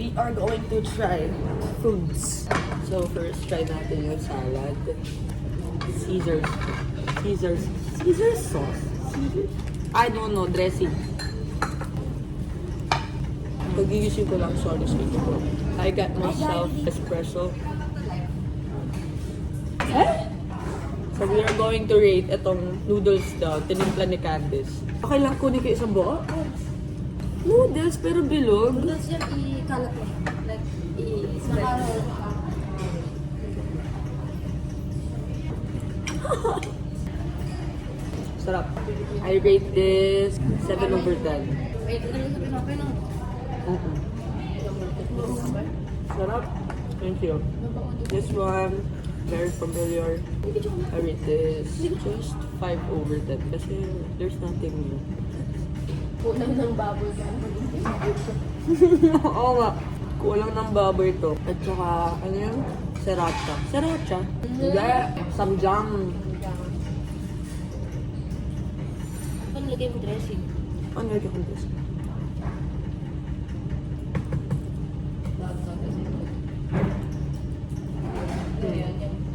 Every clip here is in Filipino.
we are going to try foods. So first, try natin yung salad. Caesar sauce. I don't know, dressing. Pag-iisip ko lang, sorry, sweet ko. I got myself espresso. So we are going to rate itong noodles daw, tinimpla ni Candice. Okay lang kunin ko isang buo? Noodles, pero bilog. Noodles yan, ikalat mo. Like, i-spread. Sarap. I rate this 7 over 10. Wait, ano yung sabi natin ng... Sarap. Thank you. This one, very familiar. I rate this just 5 over 10 kasi there's nothing new. Kulang ng bubble gum. Oo nga. Kulang ng baboy to. At saka, ano yun? Sriracha. Sriracha? Hindi. Samjang. Ano lagay mo dressing? Ano yun yung this?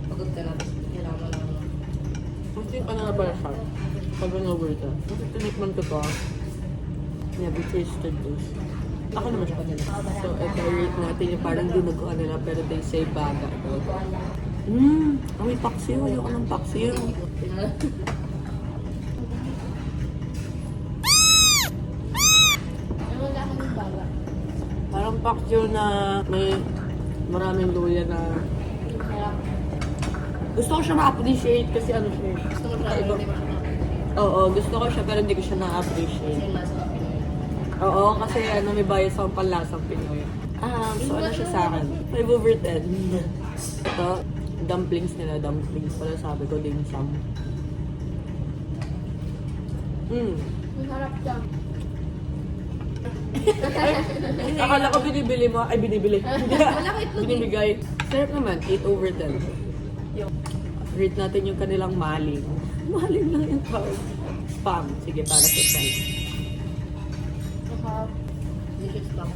Pagod ka lang. Kailangan mo lang. Kasi ano na pala siya? Pag over ito. Kasi tinikman ko to. Never tasted this. Ako naman siya kanila. So, ito rate natin yung parang dinuguan nila pero they say baga. May paksiw. Ayoko ng paksiw. Ano wala kang ng baba? Parang paksiw na may maraming luya na Sarap. gusto ko siya ma-appreciate kasi ano siya. Gusto mo siya, Iba. hindi mo siya. Oo, gusto ko siya pero hindi ko siya na-appreciate. Kasi mas Oo, kasi ano, may bias akong panlasang Pinoy. So ano siya sa akin? 5 over 10. Ito, dumplings nila, dumplings pala sabi ko, dim sum. masarap siya. Akala ko binibili mo, ay binibili. Wala ko itlog eh. Binibigay. Sarap naman, 8 over 10. Rate natin yung kanilang maling. Maling lang yung tawag. Spam. Sige, para sa size. Masarap. Delicious lang.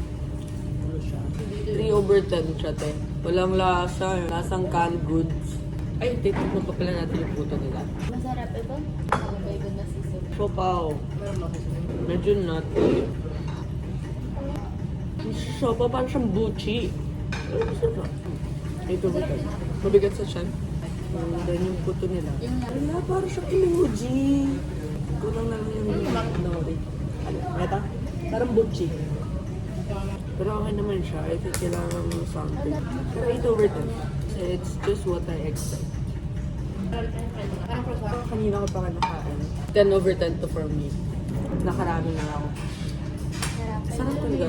Ano siya? 3 over 10 siya, te. Walang lasa. Lasang canned goods. Ay, titikman pa pala natin yung puto nila. Masarap ito. Ang bacon na season. Siopaw. Pero makasarap. Medyo nutty. Siopaw, parang siyang buchi. Pero masarap. 8 over 10. Mabigat sa tiyan. And then yung puto nila. Wala, parang siyang emoji. Kulang na lang yung nori. Ano? Meta? Parang buchi. Pero okay naman siya. I think kailangan mo something. Pero 8 over 10. So it's just what I expect. Parang croissant. Kanina ko pa nakain. 10 over 10 to for me. Nakarami na ako. Sarap talaga.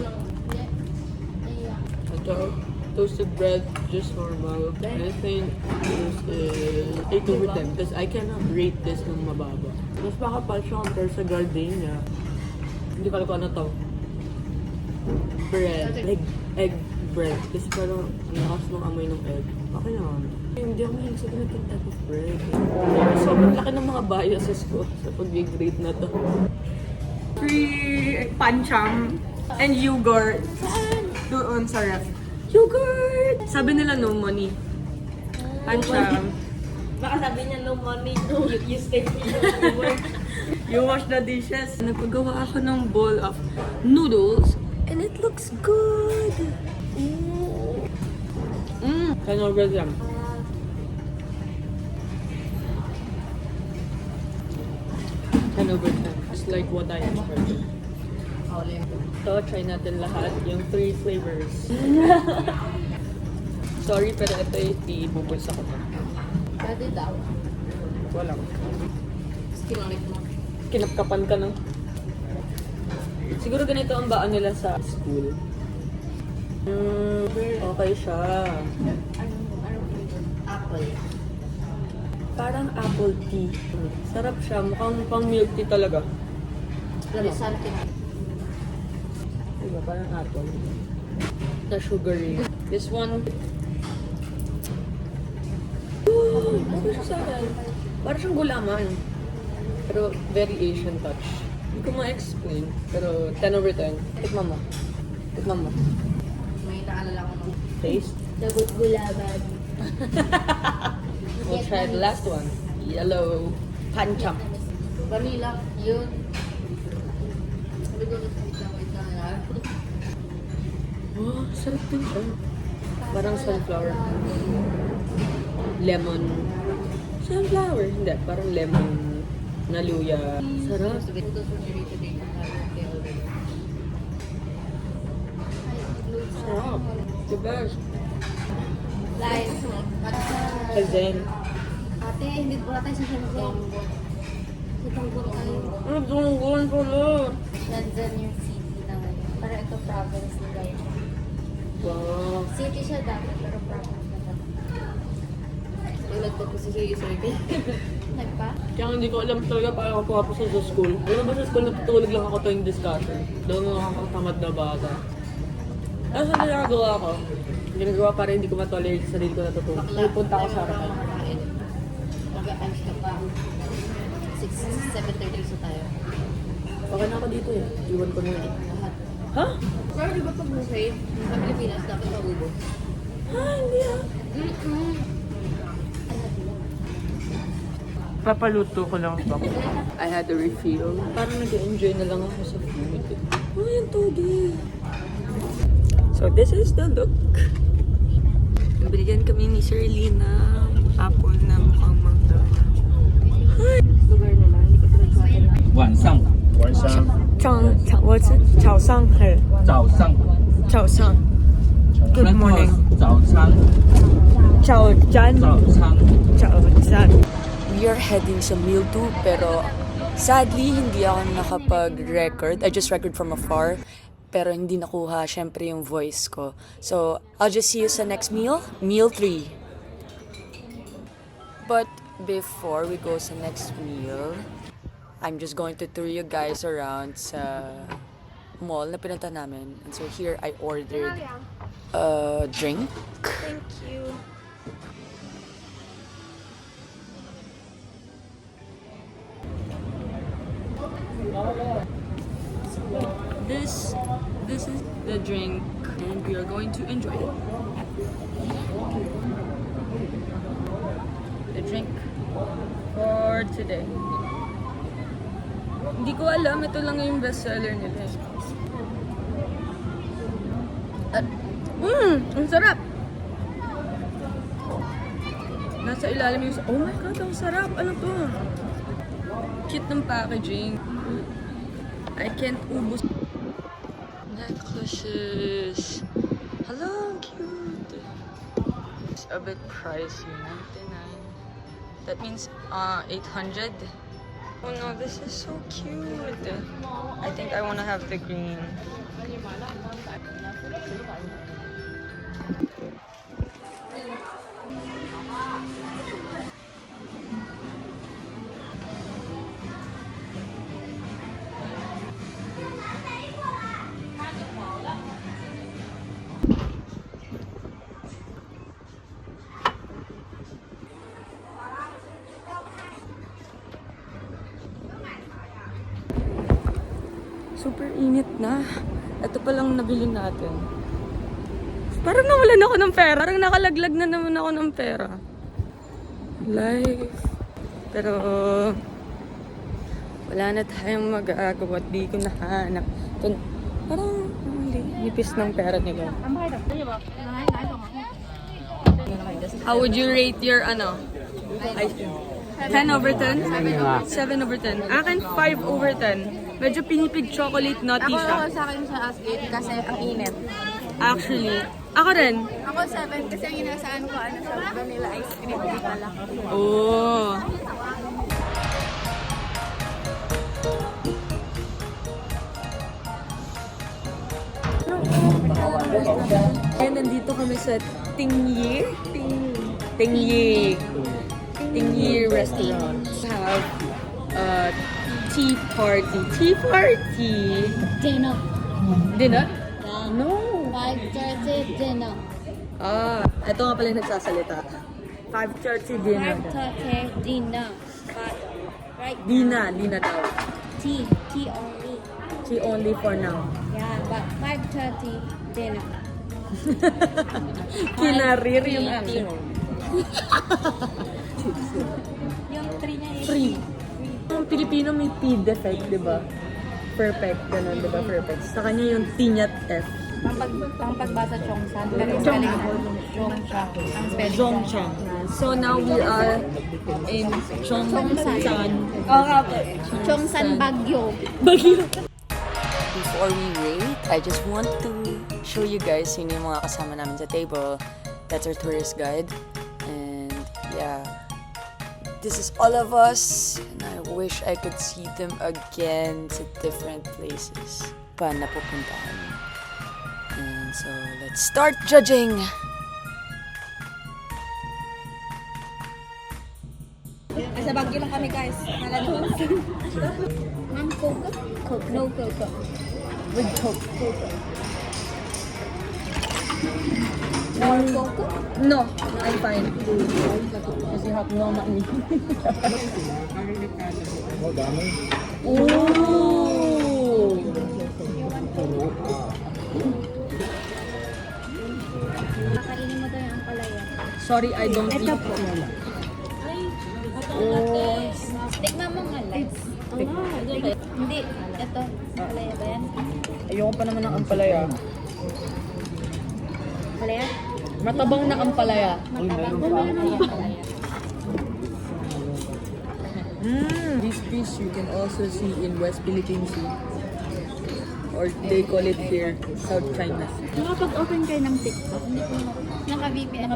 Ito, toasted bread, just normal. I think this is 8 over 10 because I cannot rate this ng mababa. Mas makapal siya compare sa Gardenia. Hindi ko alam kung ano to. Bread. Like egg bread. Kasi parang lakas ng amoy ng egg. Okay naman. Hindi ako mahilig sa ganitong type of bread. Sobrang laki ng mga biases ko sa pag-grade na to. Free pancham and yogurt. Doon sa ref. Yogurt! Sabi nila no money. Pancham. Baka sabi niya no money, you stay here, you work. You wash the dishes. Nagpagawa ako ng bowl of noodles and it looks good. Kanover lang. Kanover lang. Just like what I expected. So, try natin lahat. Yung 3 flavors. Sorry, pero ito yung ibubulsa ko to. Pwede daw. Walang. Kinolik mo. Kinapkapan ka ng... Siguro ganito ang baan nila sa school. Okay siya. Apple. Parang apple tea. Sarap siya. Mukhang pang milk tea talaga. Something. Diba? Parang apple. The sugary. This one... Ano siya sa akin? Parang siyang gulaman. Pero very Asian touch. Hindi ko ma-explain. Pero 10 over 10. Tikman mo. Tikman mo. May naalala ko nung Taste. Sagot gulaban. We'll try the last one. Yellow pancam. vanilla. Yun. Sabi ko, wait lang yan. Oh, sarap din siya. Parang sunflower. Lemon. Sunflower, hindi. Parang lemon na luya. Sarap. Sabi ko, gusto niyo rito din ang kay already. Sarap. The best. Live. Kasi, Ate, hindi po natin sa Shenzhen. Sa Tangbon tayo. ano tungkol pala? Shenzhen yung city na ngayon. Para ito province nila yun. Wow. City siya dati, pero province na dati. Tulad ko kasi siya isa Nagpa? Kaya hindi ko alam talaga paano ako pumapos sa school. Alam ba sa school, natutulog lang ako tuwing discussion. Doon mga nakakatamad na bata. Ano sa ginagawa ko? Ginagawa pa rin, hindi ko matolerate sa sarili ko natutulog. Pupunta ako sa harapan. Mag-lunch ka pa. 7:30 isa tayo. Baka na ako dito eh. Iwan ko na yun. Lahat. Ha? Pero di ba pag buffet, sa Pilipinas, dapat maubos? Ha? Hindi ah. Papaluto ko lang ito. I had a refill. Parang nag-enjoy na lang ako sa food. Oh, yung togi. So, this is the look. Binigyan kami ni Sherlina apple na mukhang mangga. Hi! Lugar nila, hindi ko tulad sa akin. 晚上，what's it? 早上好。早上，早上。Good morning. 早餐，早餐。早餐。早餐. We are heading sa meal 2 pero sadly hindi ako nakapag-record. I just record from afar pero hindi nakuha syempre yung voice ko. So, I'll just see you sa next meal, meal 3. But before we go sa next meal, I'm just going to tour you guys around sa mall na pinunta namin. And so here I ordered a drink. Thank you. This is the drink and we are going to enjoy it. The drink for today. Hindi ko alam, ito lang yung bestseller nila. Ang sarap! Nasa ilalim yung... Oh my God, ang sarap! Ano to? Cute ng packaging. I can't ubus. Necklaces. Hello, cute. It's a bit pricey, 99. That means 800. Oh no, this is so cute. I think I want to have the green. Super init na. Ito pa lang nabili natin. Parang nawalan ako ng pera. Parang nakalaglag na naman ako ng pera. Life. Pero wala na tayong magagawa at di ko nahanap. Parang nipis ng pera nila. How would you rate your ice cream? 10 over 10? 7 over 10. Akin 5 over 10. Medyo pinipig chocolate nutty siya. Sa akin siya as 8 kasi ang init. Actually, ako rin. Ako 7 kasi ang inasaan ko sa vanilla ice cream. Di pala. Oh. Kaya nandito kami sa Tingyi restaurant. We have tea party. Tea party! Dinner. Dinner? Yeah. No! 5:30 dinner. Ito nga pala yung nagsasalita. 5:30 dinner. 5:30 dinner. But right Dina daw. tea only. Tea only for now. Yeah, but 5:30 dinner. Kinarir yung ano. Yung 3 niya is... Free. Yung Pilipino may T defect, di ba? Perfect, ganun, di ba? Perfect. Sa kanya yung T niya F. Pang pagbasa Chongsan. Pero yung spelling Chongchang. Ang spelling Zhongchang. So now we are in Chongsan. Chongsan Bagyo. Before we rate, I just want to show you guys sino yung mga kasama namin sa table. That's our tourist guide. And yeah, this is all of us. And I wish I could see them again sa different places pa napupuntahan. And so, let's start judging! Sa Bagyo lang kami guys. Ma'am, Coke? Coke. No Coke. With Coke. More Coke? No, I'm fine. Kasi have no money. Ooh! Kakainin mo daw yung ampalaya. Sorry, I don't eat. Ito po. Oh. Tikman mo nga lights. Hindi. Ito. Ampalaya ba yan? Ayoko pa naman ng ampalaya. Ampalaya? Matabang na ampalaya. Matabang. Bumili mo ng ampalaya. This fish you can also see in West Philippine Sea. Or they call it here, South China Sea. Nakapag-open kayo ng TikTok. Naka-VPN.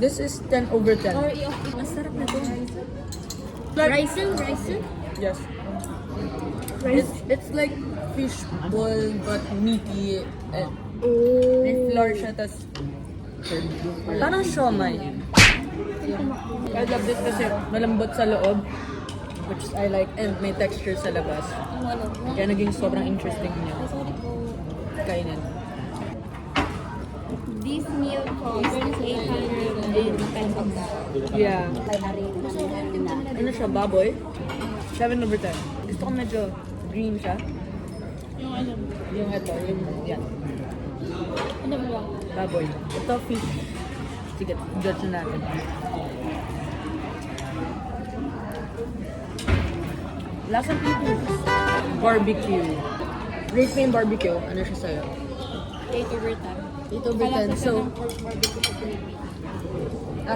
This is 10 over 10. Or i-off. Masarap na to. Raisin? Yes. It's like fish ball but meaty. May flour siya, tas parang siomay. I love this kasi malambot sa loob, which I like, and may texture sa labas. Kaya naging sobrang interesting niya. Kainin. This meal costs 800 pesos. Yeah. Ano siya, baboy? 7 over 10. Gusto ko medyo green siya. Yung ano? Yung ito, yung yan. Ano ba? Baboy. Ito, fish. Sige, judge na natin. Lasang Philippines. Barbecue. Rate mo yung barbecue. Ano siya sa'yo? 8 over 10. 8 over 10. So,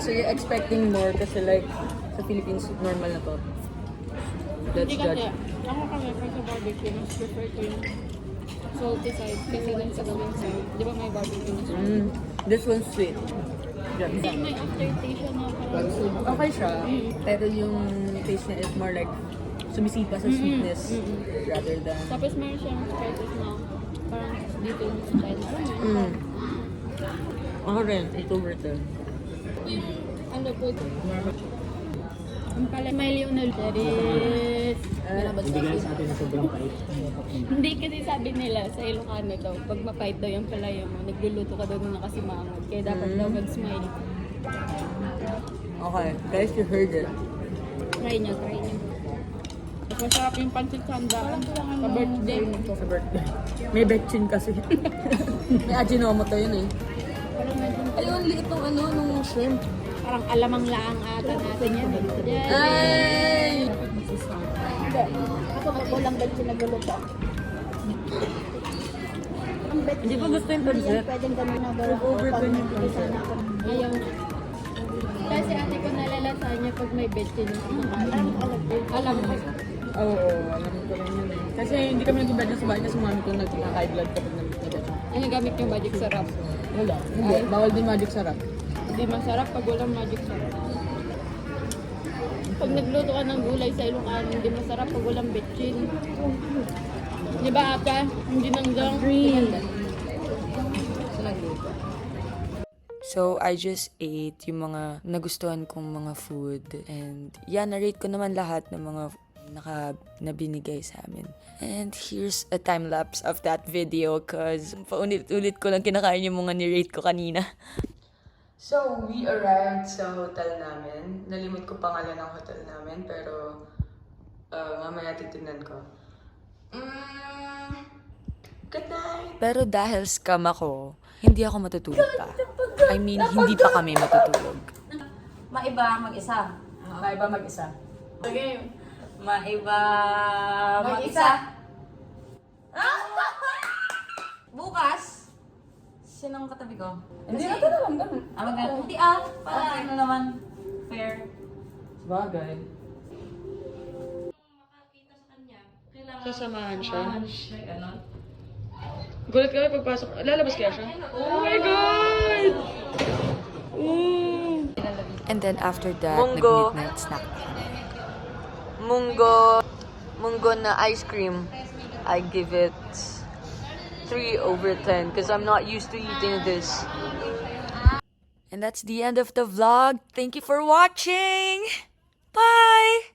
so you're expecting more kasi like sa Philippines, normal na to. Let's judge. Ako kami, pag sa barbecue, mas prefer ko yung salty side kasi lang sa sweet side. Di ba may barbecue na siya? This one's sweet. Hindi may aftertaste siya na parang Okay siya. Pero yung taste niya is more like sumisipa sa sweetness rather than... Tapos meron siyang spices na parang dito sa China. Ako rin, 8 over 10. Yung ano po, ang pala may Lionel Paris. Hindi nga sa atin na sobrang pait. Hindi kasi sabi nila sa Ilocano daw, pag mapait daw yung palaya mo, nagluluto ka daw ng nakasimangot. Kaya dapat daw mag-smile. Okay, guys, you heard it. Try niya. Masarap yung pancit sandaan sa birthday. Sa birthday. May betchin kasi. May Ajinomoto yun eh. Ayun, liit ng ano, nung shrimp. Parang alamang laang ata natin yan. Ay! Ako magulang ba yung nagluluto? Hindi ko gusto yung pancit. Pwedeng ganun na gawin. Over 20 yung pancit. Ayaw. Kasi ate ko nalalasa niya pag may betchin. Alam ko. Oo, alam ko rin yun eh. Kasi hindi kami nag-bed sa bahay kasi mami ko nag-high blood kapag nag-bed. Ano gamit yung magic sarap? Wala. Hindi. Bawal din magic sarap. Hindi masarap pag walang magic sarap. Pag nagluto ka ng gulay sa Ilocano, hindi masarap pag walang betchin. Di ba ate? Hindi nanggang green. So, I just ate yung mga nagustuhan kong mga food. And yeah, narate ko naman lahat ng mga nabinigay sa amin. And here's a time-lapse of that video cause paulit-ulit ko lang kinakain yung mga nirate ko kanina. So, we arrived sa hotel namin. Nalimot ko pangalan ng hotel namin, pero mamaya titignan ko. Good night! Pero dahil scam ako, hindi ako matutulog pa. I mean, hindi pa kami matutulog. Maiba mag-isa. Maiba mag-isa. Okay. Maiba mag-isa. Bukas, sinong katabi ko? Hindi na ito naman ganun. Hindi para ano naman, fair. Bagay. Sasamahan siya. Gulat kami pagpasok. Lalabas kaya siya? Oh my God! And then after that, Munggo. nag-midnight snack pa kami. Munggo na ice cream. I give it 3/10 because I'm not used to eating this. And that's the end of the vlog. Thank you for watching! Bye!